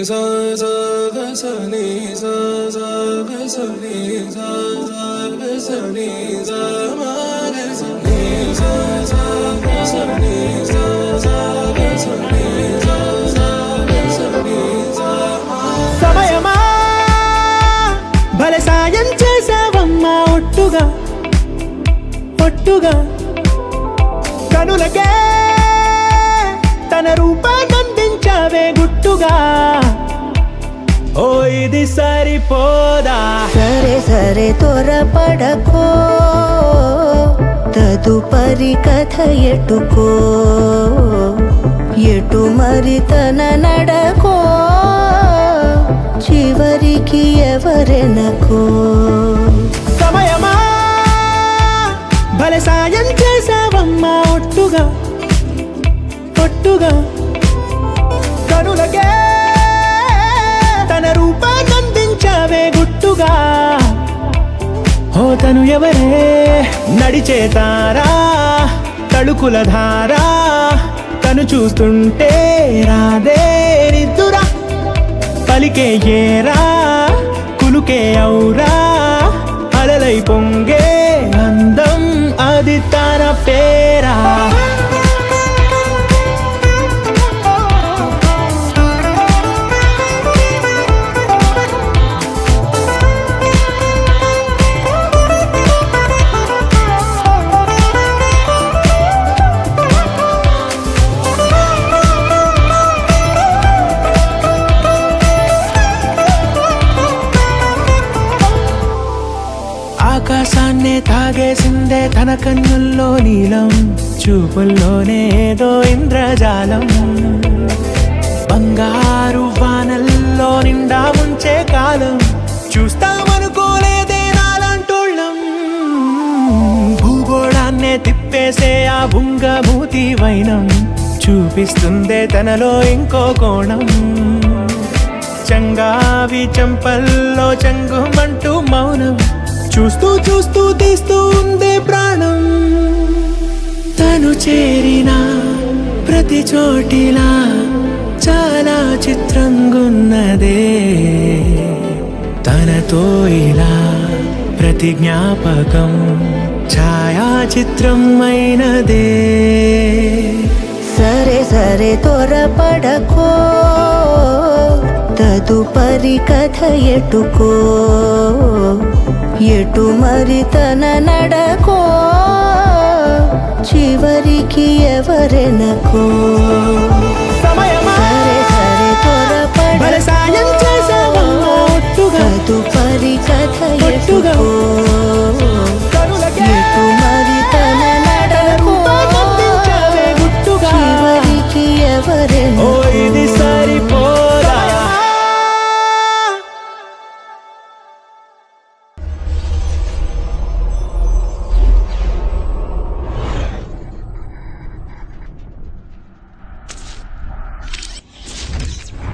sa sa ga sa ni sa sa ga sa ni sa sa ga sa ni sa ma ga sa ni sa sa ga sa ni sa sa ga sa ni sa sa ga sa ni sa సమయమా భలే సాయం చేసావమ్మా ఒట్టుగా ఒట్టుగా కనులకే తన రూపాన్నందించావే గుట్టుగా ఓ ఇది సరిపోదా సరే సరే త్వరపడకో తదుపరి కథ ఎటుకో ఎటు మరి తన నడకో చివరికి ఎవరెనకో సమయమా భలే సాయం చేసావమ్మా ఒట్టుగా ఒట్టుగా కనులకే తన రూపాన్నందించావే గుట్టుగా ఓ తను ఎవరే నడిచే తారా తళుకుల ధారా తను చూస్తుంటే రాదే నిద్దురా పలికే ఏరా కులుకే ఔరా అలలై పొంగే అందం అది తన పేరా ఆకాశాన్నే తాగేసిందే తన కన్నుల్లో నీలం చూపుల్లోనే ఏదో ఇంద్రజాలం బంగారు వానల్లో నిండా ముంచే కాలం చూస్తామనుకోలేదే నాలంటోళ్ళం భూగోళాన్నే తిప్పేసే ఆ బుంగమూతి వైనం చూపిస్తుందే తనలో ఇంకో కోణం చంగావి చంపల్లో చంగుమంటూ మౌనం చూస్తూ చూస్తూ తీస్తూ ఉందే ప్రాణం తను చేరిన ప్రతి చోటిలా చాలా చిత్రంగున్నదే తనతో ఇలా ప్రతి జ్ఞాపకం ఛాయాచిత్రం అయినదే సరే సరే త్వరపడకో తదుపరి కథ ఎటుకో ఎటు మరి తన నడకో చివరికి ఎవరెనకో సమయమా సరే సరే భలే సాయం చేసావమ్మా ఒట్టుగా తదుపరి కథ ఒట్టుగా ఎటుకో కనులకే ఎటు మరి తన నడకో రూపాన్నందించావే గుట్టుగా చివరికి ఎవరెనకో